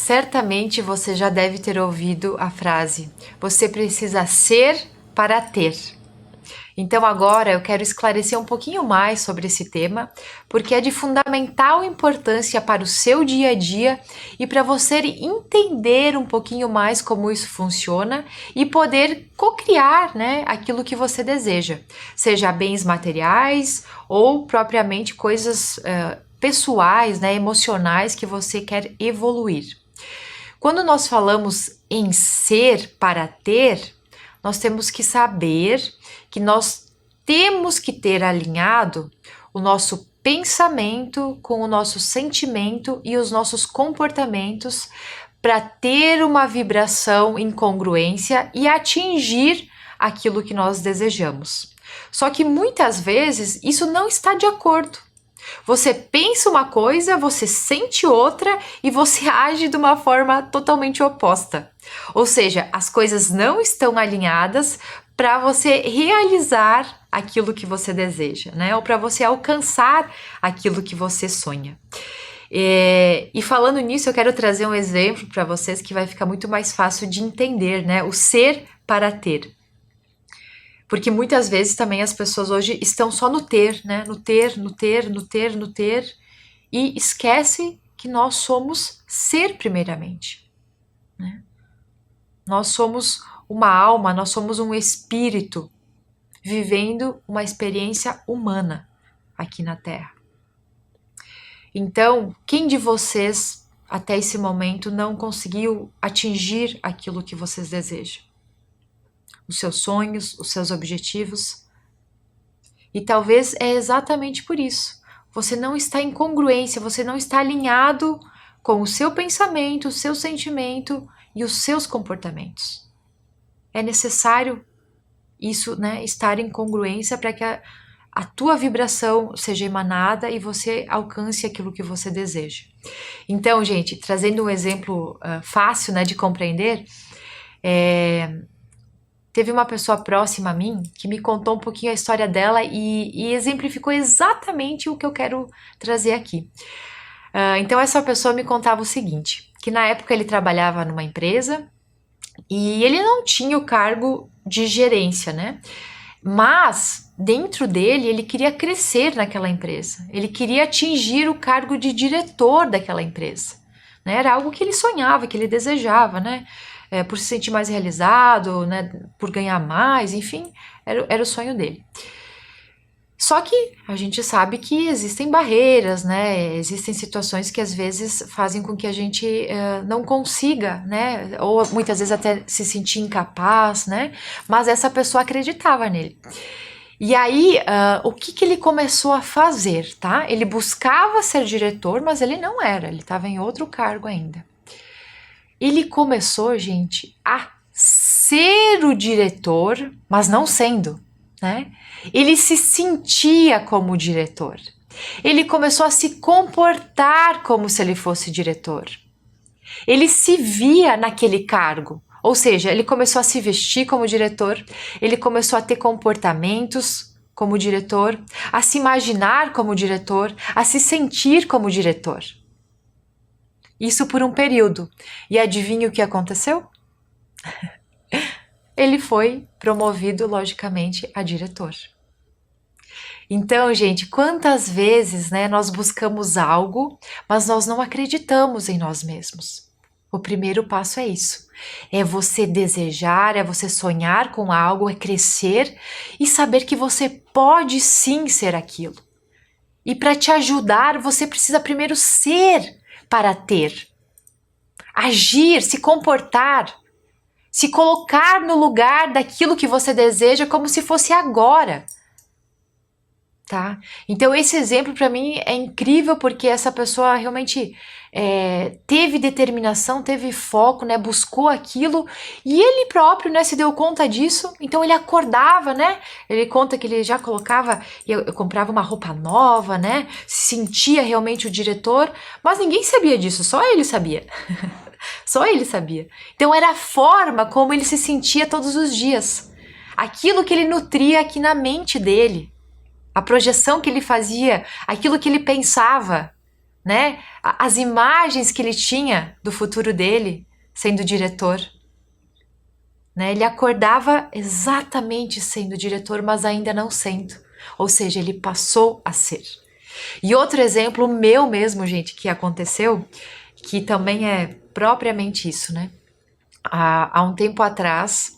Certamente você já deve ter ouvido a frase: você precisa ser para ter. Então agora eu quero esclarecer um pouquinho mais sobre esse tema, porque é de fundamental importância para o seu dia a dia e para você entender um pouquinho mais como isso funciona e poder cocriar, né, aquilo que você deseja, seja bens materiais ou propriamente coisas pessoais, né, emocionais que você quer evoluir. Quando nós falamos em ser para ter, nós temos que saber que nós temos que ter alinhado o nosso pensamento com o nosso sentimento e os nossos comportamentos para ter uma vibração em congruência e atingir aquilo que nós desejamos. Só que muitas vezes isso não está de acordo. Você pensa uma coisa, você sente outra e você age de uma forma totalmente oposta. Ou seja, as coisas não estão alinhadas para você realizar aquilo que você deseja, né? Ou para você alcançar aquilo que você sonha. E falando nisso, eu quero trazer um exemplo para vocês que vai ficar muito mais fácil de entender, né? O ser para ter. Porque muitas vezes também as pessoas hoje estão só no ter, né? No ter, no ter, no ter, no ter, e esquece que nós somos ser primeiramente, né? Nós somos uma alma, nós somos um espírito vivendo uma experiência humana aqui na Terra. Então, quem de vocês até esse momento não conseguiu atingir aquilo que vocês desejam? Os seus sonhos, os seus objetivos. E talvez é exatamente por isso. Você não está em congruência, você não está alinhado com o seu pensamento, o seu sentimento e os seus comportamentos. É necessário isso, né, estar em congruência para que a tua vibração seja emanada e você alcance aquilo que você deseja. Então, gente, trazendo um exemplo fácil, né, de compreender, teve uma pessoa próxima a mim que me contou um pouquinho a história dela e exemplificou exatamente o que eu quero trazer aqui. Então essa pessoa me contava o seguinte, que na época ele trabalhava numa empresa e ele não tinha o cargo de gerência, né? Mas dentro dele ele queria crescer naquela empresa, ele queria atingir o cargo de diretor daquela empresa, né? Era algo que ele sonhava, que ele desejava, né? Por se sentir mais realizado, né, por ganhar mais, enfim, era o sonho dele. Só que a gente sabe que existem barreiras, né, existem situações que às vezes fazem com que a gente não consiga, né, ou muitas vezes até se sentir incapaz, né, mas essa pessoa acreditava nele. E aí, o que ele começou a fazer, tá? Ele buscava ser diretor, mas ele não era, ele estava em outro cargo ainda. Ele começou, gente, a ser o diretor, mas não sendo, né? Ele se sentia como diretor. Ele começou a se comportar como se ele fosse diretor. Ele se via naquele cargo, ou seja, ele começou a se vestir como diretor, ele começou a ter comportamentos como diretor, a se imaginar como diretor, a se sentir como diretor. Isso por um período. E adivinha o que aconteceu? Ele foi promovido, logicamente, a diretor. Então, gente, quantas vezes, né, nós buscamos algo, mas nós não acreditamos em nós mesmos? O primeiro passo é isso. É você desejar, é você sonhar com algo, é crescer e saber que você pode sim ser aquilo. E para te ajudar, você precisa primeiro ser para ter. Agir, se comportar, se colocar no lugar daquilo que você deseja como se fosse agora, tá? Então esse exemplo para mim é incrível porque essa pessoa realmente teve determinação, teve foco, né? Buscou aquilo e ele próprio, né, se deu conta disso. Então ele acordava, né? Ele conta que ele já colocava, eu comprava uma roupa nova, né? Se sentia realmente o diretor, mas ninguém sabia disso, só ele sabia. Só ele sabia. Então era a forma como ele se sentia todos os dias. Aquilo que ele nutria aqui na mente dele. A projeção que ele fazia, aquilo que ele pensava, né? As imagens que ele tinha do futuro dele sendo diretor, né? Ele acordava exatamente sendo diretor, mas ainda não sendo. Ou seja, ele passou a ser. E outro exemplo meu mesmo, gente, que aconteceu, que também é propriamente isso, né? Há um tempo atrás,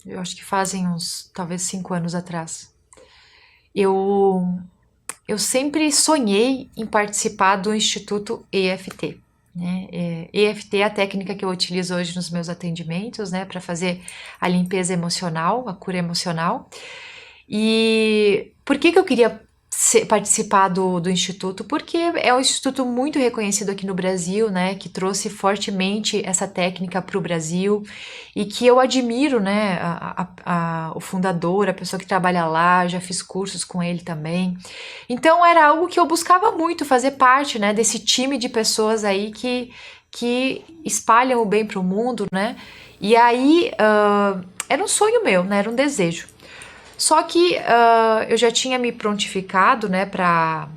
eu acho que fazem uns, talvez 5 anos atrás, eu sempre sonhei em participar do Instituto EFT. Né? EFT é a técnica que eu utilizo hoje nos meus atendimentos, né, para fazer a limpeza emocional, a cura emocional. E por que eu queria participar do Instituto? Porque é um instituto muito reconhecido aqui no Brasil, né, que trouxe fortemente essa técnica para o Brasil e que eu admiro, né, o fundador, a pessoa que trabalha lá, já fiz cursos com ele também. Então era algo que eu buscava muito fazer parte, né, desse time de pessoas aí que espalham o bem para o mundo, né? E aí era um sonho meu, né? Era um desejo. Só que eu já tinha me prontificado, né, para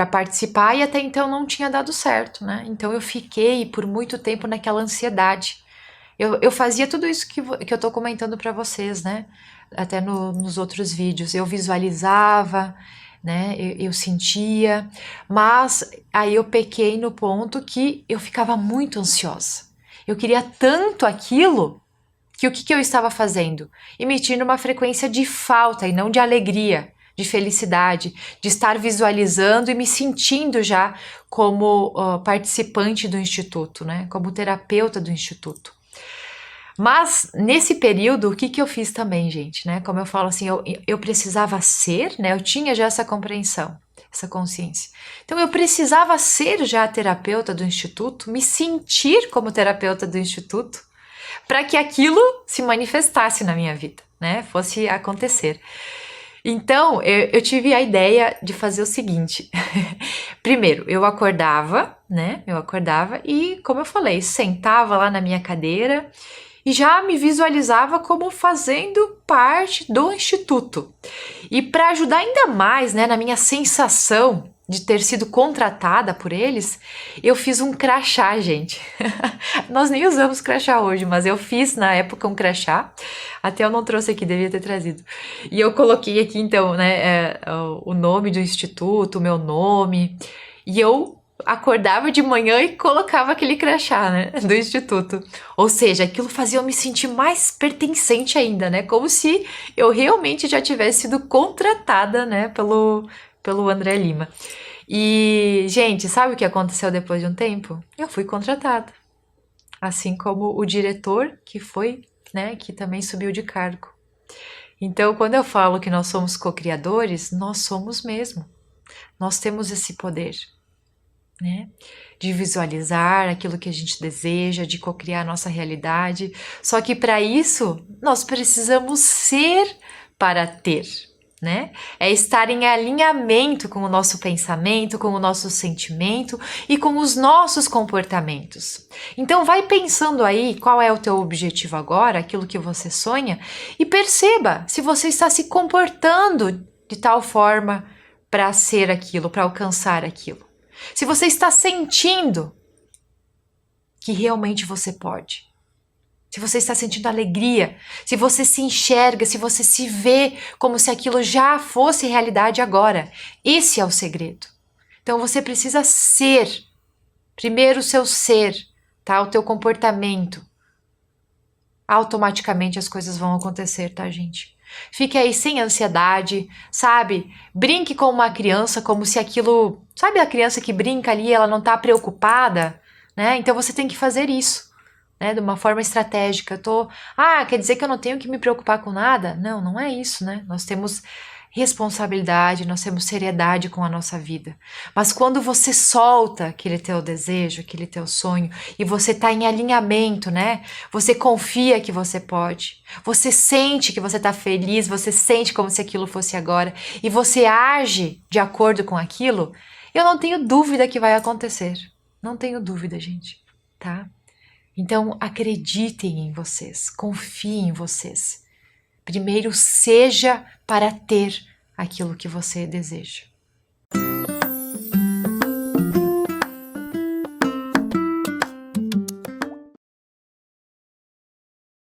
participar e até então não tinha dado certo, né? Então eu fiquei por muito tempo naquela ansiedade. Eu fazia tudo isso que eu tô comentando para vocês, né? Até nos outros vídeos. Eu visualizava, né? Eu sentia, mas aí eu pequei no ponto que eu ficava muito ansiosa. Eu queria tanto aquilo que o que eu estava fazendo? Emitindo uma frequência de falta e não de alegria, de felicidade, de estar visualizando e me sentindo já como participante do Instituto, né? Como terapeuta do Instituto. Mas nesse período, o que eu fiz também, gente, né? Como eu falo assim, eu precisava ser, né? Eu tinha já essa compreensão, essa consciência. Então eu precisava ser já a terapeuta do Instituto, me sentir como terapeuta do Instituto, para que aquilo se manifestasse na minha vida, né? Fosse acontecer. Então, eu tive a ideia de fazer o seguinte. Primeiro, eu acordava, né? Eu acordava e, como eu falei, sentava lá na minha cadeira e já me visualizava como fazendo parte do instituto. E para ajudar ainda mais, né, na minha sensação de ter sido contratada por eles, eu fiz um crachá, gente. Nós nem usamos crachá hoje, mas eu fiz na época um crachá. Até eu não trouxe aqui, devia ter trazido. E eu coloquei aqui, então, né, o nome do instituto, o meu nome. E eu acordava de manhã e colocava aquele crachá, né, do instituto. Ou seja, aquilo fazia eu me sentir mais pertencente ainda, né, como se eu realmente já tivesse sido contratada, né, pelo André Lima. E, gente, sabe o que aconteceu depois de um tempo? Eu fui contratada. Assim como o diretor que foi, né, que também subiu de cargo. Então, quando eu falo que nós somos co-criadores, nós somos mesmo. Nós temos esse poder, né? De visualizar aquilo que a gente deseja, de co-criar a nossa realidade. Só que para isso, nós precisamos ser para ter, né? É estar em alinhamento com o nosso pensamento, com o nosso sentimento e com os nossos comportamentos. Então vai pensando aí qual é o teu objetivo agora, aquilo que você sonha, e perceba se você está se comportando de tal forma para ser aquilo, para alcançar aquilo. Se você está sentindo que realmente você pode. Se você está sentindo alegria, se você se enxerga, se você se vê como se aquilo já fosse realidade agora. Esse é o segredo. Então você precisa ser, primeiro o seu ser, tá? O teu comportamento. Automaticamente as coisas vão acontecer, tá, gente? Fique aí sem ansiedade, sabe? Brinque com uma criança como se aquilo... Sabe a criança que brinca ali, ela não tá preocupada, né? Então você tem que fazer isso. Né, de uma forma estratégica. Quer dizer que eu não tenho que me preocupar com nada? Não, não é isso, né? Nós temos responsabilidade, nós temos seriedade com a nossa vida. Mas quando você solta aquele teu desejo, aquele teu sonho, e você está em alinhamento, né? Você confia que você pode, você sente que você está feliz, você sente como se aquilo fosse agora, e você age de acordo com aquilo, eu não tenho dúvida que vai acontecer. Não tenho dúvida, gente, tá? Então, acreditem em vocês, confiem em vocês. Primeiro, seja para ter aquilo que você deseja.